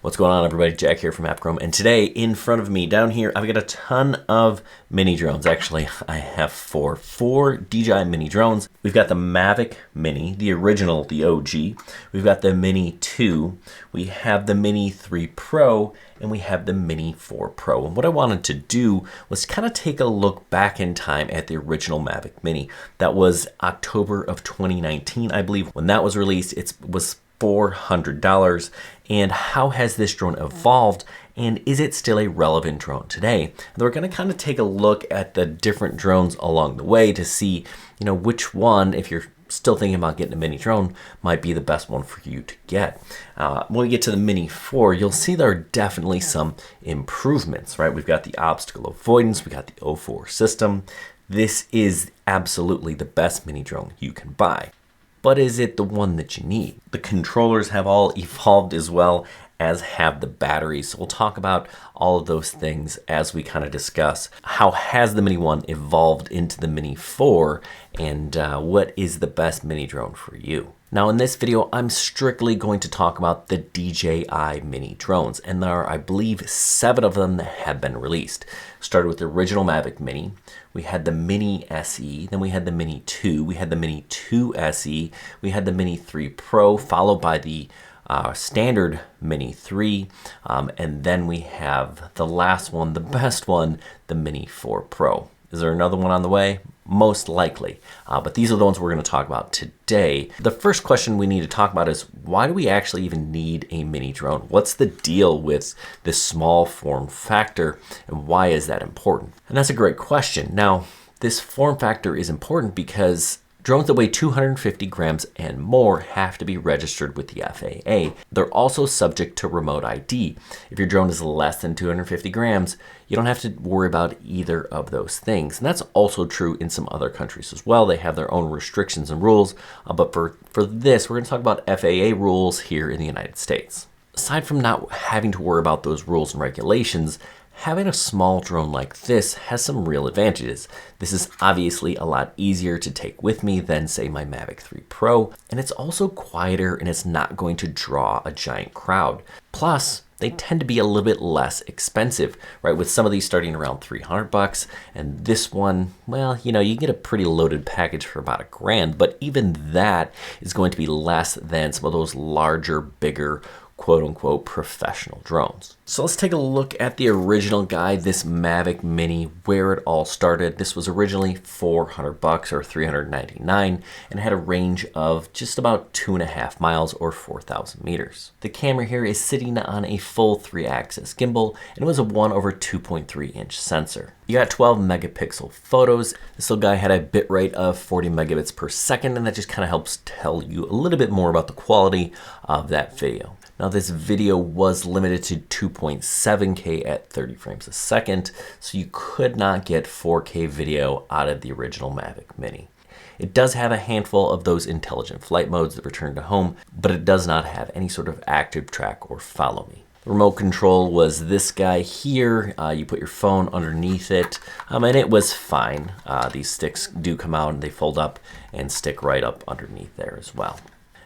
What's going on, everybody? Jack here from AppChrome, and today in front of me down here I've got a ton of mini drones. Actually, I have four DJI mini drones. We've got the Mavic Mini, the original, the OG. We've got the Mini 2, we have the Mini 3 Pro, and we have the Mini 4 Pro. And what I wanted to do was kind of take a look back in time at the original Mavic Mini. That was October of 2019, I believe. When that was released, it was $400. And how has this drone evolved, and is it still a relevant drone today? And we're going to kind of take a look at the different drones along the way to see, which one, if you're still thinking about getting a mini drone, might be the best one for you to get. When we get to the Mini 4, you'll see there are definitely some improvements, right? We've got the obstacle avoidance, we got the O4 system. This is absolutely the best mini drone you can buy. But is it the one that you need? The controllers have all evolved as well, as have the batteries. So we'll talk about all of those things as we kind of discuss how has the Mini 1 evolved into the Mini 4, and what is the best mini drone for you. Now in this video, I'm strictly going to talk about the DJI mini drones, and there are, I believe, 7 of them that have been released. Started with the original Mavic Mini, we had the Mini SE, then we had the Mini 2, we had the Mini 2 SE, we had the Mini 3 Pro, followed by the standard Mini 3, and then we have the last one, the best one, the Mini 4 Pro. Is there another one on the way? Most likely, but these are the ones we're going to talk about today. The first question we need to talk about is, why do we actually even need a mini drone? What's the deal with this small form factor, and why is that important? And that's a great question. Now, this form factor is important because drones that weigh 250 grams and more have to be registered with the FAA. They're also subject to remote ID. If your drone is less than 250 grams, you don't have to worry about either of those things. And that's also true in some other countries as well. They have their own restrictions and rules. But for this, we're going to talk about FAA rules here in the United States. Aside from not having to worry about those rules and regulations, having a small drone like this has some real advantages. This is obviously a lot easier to take with me than, say, my Mavic 3 Pro, and it's also quieter and it's not going to draw a giant crowd. Plus, they tend to be a little bit less expensive, right? With some of these starting around $300, and this one, well, you get a pretty loaded package for about $1,000, but even that is going to be less than some of those larger, bigger, quote-unquote professional drones. So let's take a look at the original guide, this Mavic Mini, where it all started. This was originally $400 or $399, and had a range of just about 2.5 miles or 4,000 meters. The camera here is sitting on a full 3-axis gimbal, and it was a 1/2.3-inch sensor. You got 12 megapixel photos. This little guy had a bitrate of 40 megabits per second, and that just kind of helps tell you a little bit more about the quality of that video. Now this video was limited to 2.7K at 30 frames a second, so you could not get 4K video out of the original Mavic Mini. It does have a handful of those intelligent flight modes that return to home, but it does not have any sort of active track or follow me. The remote control was this guy here. You put your phone underneath it, and it was fine. These sticks do come out and they fold up and stick right up underneath there as well.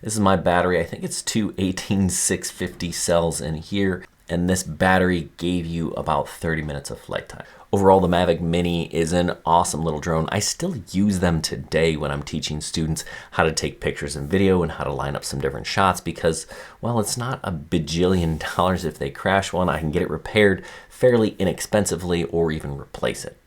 This is my battery. I think it's 2 18650 cells in here, and this battery gave you about 30 minutes of flight time. Overall, the Mavic Mini is an awesome little drone. I still use them today when I'm teaching students how to take pictures and video and how to line up some different shots because, well, it's not a bajillion dollars if they crash one. I can get it repaired fairly inexpensively or even replace it.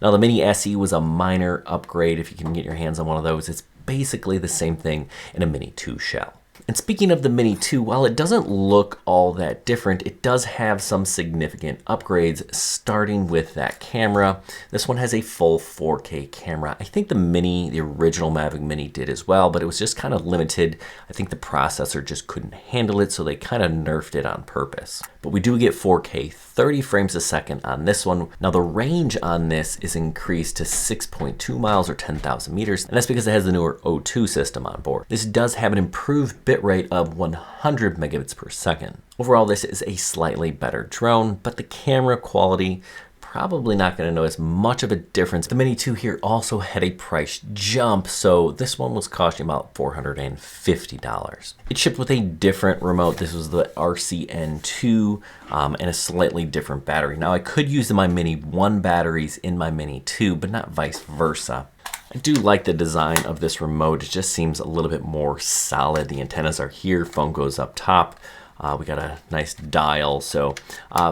Now, the Mini SE was a minor upgrade. If you can get your hands on one of those, it's basically the same thing in a Mini 2 shell. And speaking of the Mini 2, while it doesn't look all that different, it does have some significant upgrades, starting with that camera. This one has a full 4K camera. I think the original Mavic Mini did as well, but it was just kind of limited. I think the processor just couldn't handle it, so they kind of nerfed it on purpose. But we do get 4K 30 frames a second on this one. Now the range on this is increased to 6.2 miles or 10,000 meters, and that's because it has the newer O2 system on board. This does have an improved bitrate of 100 megabits per second. Overall, this is a slightly better drone, but the camera quality probably not going to notice much of a difference. The Mini 2 here also had a price jump, so this one was costing about $450. It shipped with a different remote. This was the RCN2 and a slightly different battery. Now I could use my Mini 1 batteries in my Mini 2, but not vice versa. I do like the design of this remote. It just seems a little bit more solid. The antennas are here, phone goes up top. We got a nice dial, so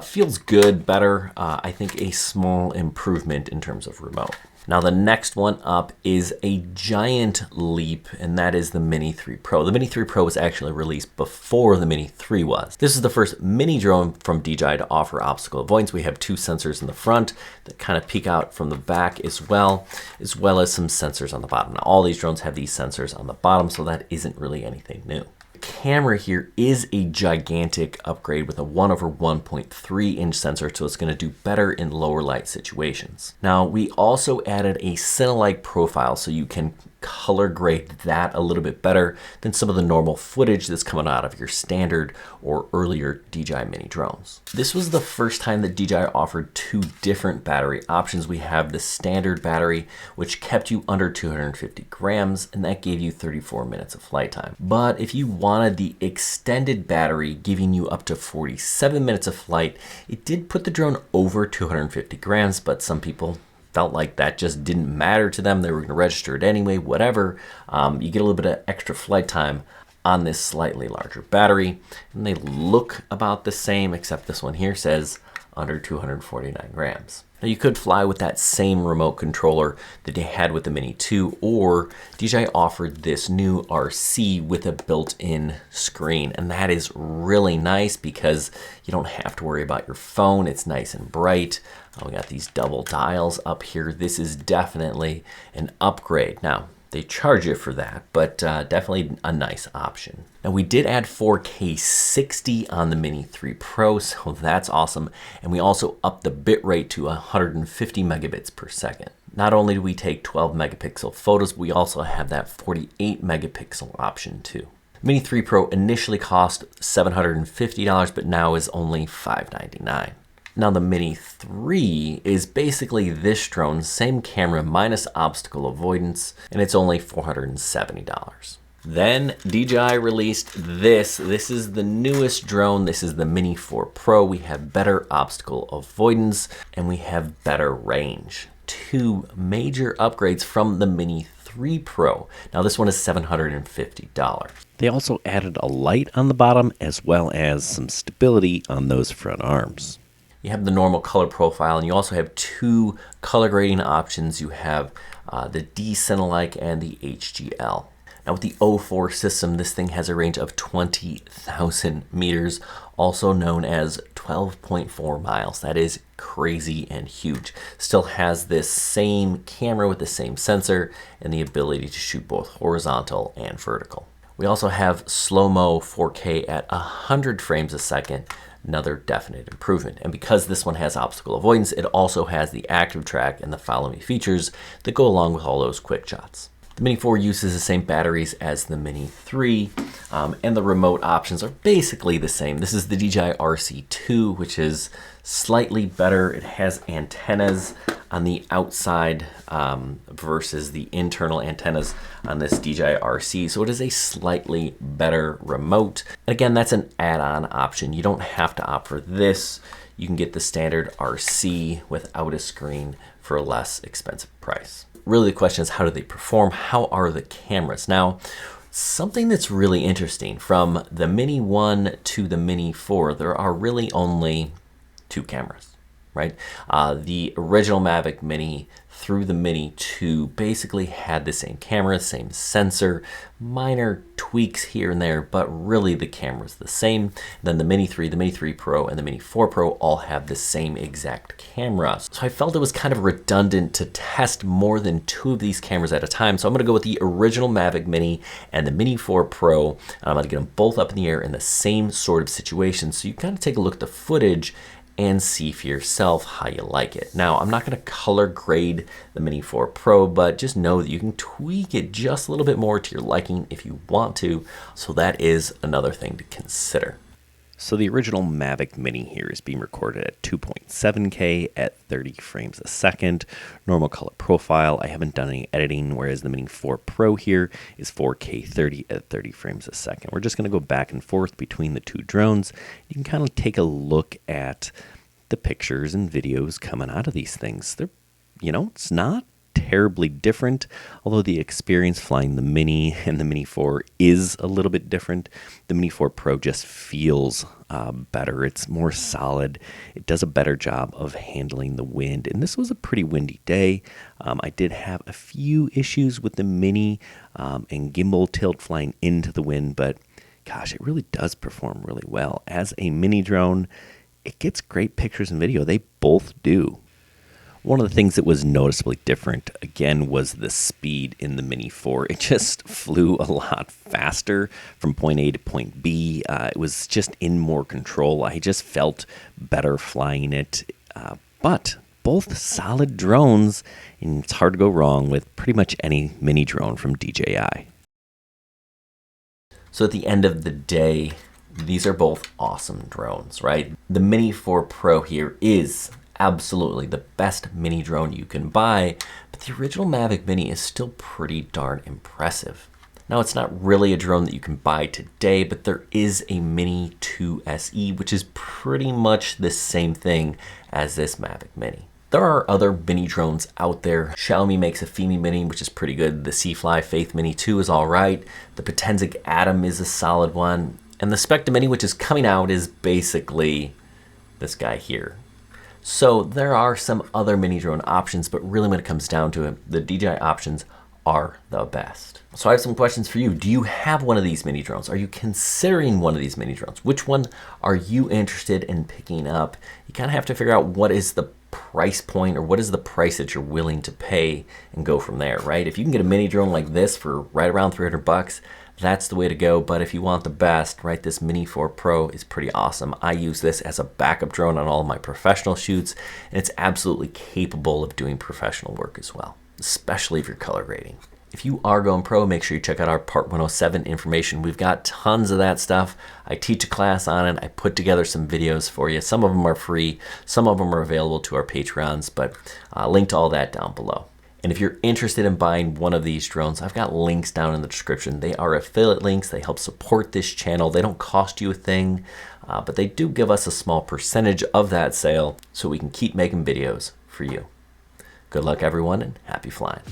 feels good, better. I think a small improvement in terms of remote. Now the next one up is a giant leap, and that is the Mini 3 Pro. The Mini 3 Pro was actually released before the Mini 3 was. This is the first mini drone from DJI to offer obstacle avoidance. We have 2 sensors in the front that kind of peek out from the back as well as some sensors on the bottom. Now all these drones have these sensors on the bottom, so that isn't really anything new. Camera here is a gigantic upgrade with a 1/1.3 inch sensor, so it's going to do better in lower light situations. Now we also added a ShareAlike profile, so you can color grade that a little bit better than some of the normal footage that's coming out of your standard or earlier DJI mini drones. This was the first time that DJI offered 2 different battery options. We have the standard battery, which kept you under 250 grams, and that gave you 34 minutes of flight time. But if you wanted the extended battery, giving you up to 47 minutes of flight, it did put the drone over 250 grams, but some people felt like that just didn't matter to them. They were going to register it anyway, whatever. You get a little bit of extra flight time on this slightly larger battery, and they look about the same, except this one here says under 249 grams. Now you could fly with that same remote controller that they had with the Mini 2, or DJI offered this new RC with a built-in screen, and that is really nice because you don't have to worry about your phone. It's nice and bright. We got these double dials up here. This is definitely an upgrade. Now, they charge you for that, but definitely a nice option. Now we did add 4K 60 on the Mini 3 Pro, so that's awesome. And we also upped the bitrate to 150 megabits per second. Not only do we take 12 megapixel photos, we also have that 48 megapixel option too. Mini 3 Pro initially cost $750, but now is only $599. Now the Mini 3 is basically this drone, same camera minus obstacle avoidance, and it's only $470. Then DJI released this. This is the newest drone. This is the Mini 4 Pro. We have better obstacle avoidance and we have better range. 2 major upgrades from the Mini 3 Pro. Now this one is $750. They also added a light on the bottom as well as some stability on those front arms. You have the normal color profile, and you also have 2 color grading options. You have the DJI-ShareAlike and the HGL. Now with the O4 system, this thing has a range of 20,000 meters, also known as 12.4 miles. That is crazy and huge. Still has this same camera with the same sensor and the ability to shoot both horizontal and vertical. We also have slow-mo 4K at 100 frames a second, another definite improvement. And because this one has obstacle avoidance, it also has the active track and the follow me features that go along with all those quick shots. The Mini 4 uses the same batteries as the Mini 3, and the remote options are basically the same. This is the DJI RC2, which is slightly better. It has antennas on the outside versus the internal antennas on this DJI RC, so it is a slightly better remote. And again, that's an add-on option. You don't have to opt for this. You can get the standard RC without a screen for a less expensive price. Really the question is, how do they perform? How are the cameras? Now, something that's really interesting, from the Mini 1 to the Mini 4, there are really only 2 cameras, right? The original Mavic Mini through the Mini 2 basically had the same camera, same sensor, minor tweaks here and there, but really the camera's the same. Then the Mini 3, the Mini 3 Pro, and the Mini 4 Pro all have the same exact camera. So I felt it was kind of redundant to test more than 2 of these cameras at a time. So I'm gonna go with the original Mavic Mini and the Mini 4 Pro. And I'm gonna get them both up in the air in the same sort of situation. So you kind of take a look at the footage and see for yourself how you like it. Now, I'm not going to color grade the Mini 4 Pro, but just know that you can tweak it just a little bit more to your liking if you want to. So that is another thing to consider. So the original Mavic Mini here is being recorded at 2.7K at 30 frames a second. Normal color profile. I haven't done any editing, whereas the Mini 4 Pro here is 4K 30 at 30 frames a second. We're just going to go back and forth between the two drones. You can kind of take a look at the pictures and videos coming out of these things. They're, it's not terribly different, although the experience flying the Mini and the Mini 4 is a little bit different. The Mini 4 Pro just feels better. It's more solid. It does a better job of handling the wind, and this was a pretty windy day. I did have a few issues with the Mini and gimbal tilt flying into the wind, but gosh, it really does perform really well. As a mini drone, it gets great pictures and video. They both do. One of the things that was noticeably different, again, was the speed in the Mini 4. It just flew a lot faster from point A to point B. It was just in more control. I just felt better flying it. But both solid drones, and it's hard to go wrong with pretty much any mini drone from DJI. So at the end of the day, these are both awesome drones, right? The Mini 4 Pro here is absolutely the best mini drone you can buy, but the original Mavic Mini is still pretty darn impressive. Now, it's not really a drone that you can buy today, but there is a Mini 2 SE, which is pretty much the same thing as this Mavic Mini. There are other mini drones out there. Xiaomi makes a Fimi Mini, which is pretty good. The Seafly Faith Mini 2 is all right. The Potenzic Atom is a solid one. And the Spectre Mini, which is coming out, is basically this guy here. So there are some other mini drone options, but really when it comes down to it, the DJI options are the best. So I have some questions for you. Do you have one of these mini drones? Are you considering one of these mini drones? Which one are you interested in picking up? You kind of have to figure out what is the price point, or what is the price that you're willing to pay, and go from there, right? If you can get a mini drone like this for right around 300 bucks, that's the way to go. But if you want the best, right, this Mini 4 Pro is pretty awesome. I use this as a backup drone on all of my professional shoots, and it's absolutely capable of doing professional work as well, especially if you're color grading. If you are going pro, make sure you check out our Part 107 information. We've got tons of that stuff. I teach a class on it. I put together some videos for you. Some of them are free. Some of them are available to our Patreons, but link to all that down below. And if you're interested in buying one of these drones, I've got links down in the description. They are affiliate links. They help support this channel. They don't cost you a thing, but they do give us a small percentage of that sale so we can keep making videos for you. Good luck, everyone, and happy flying.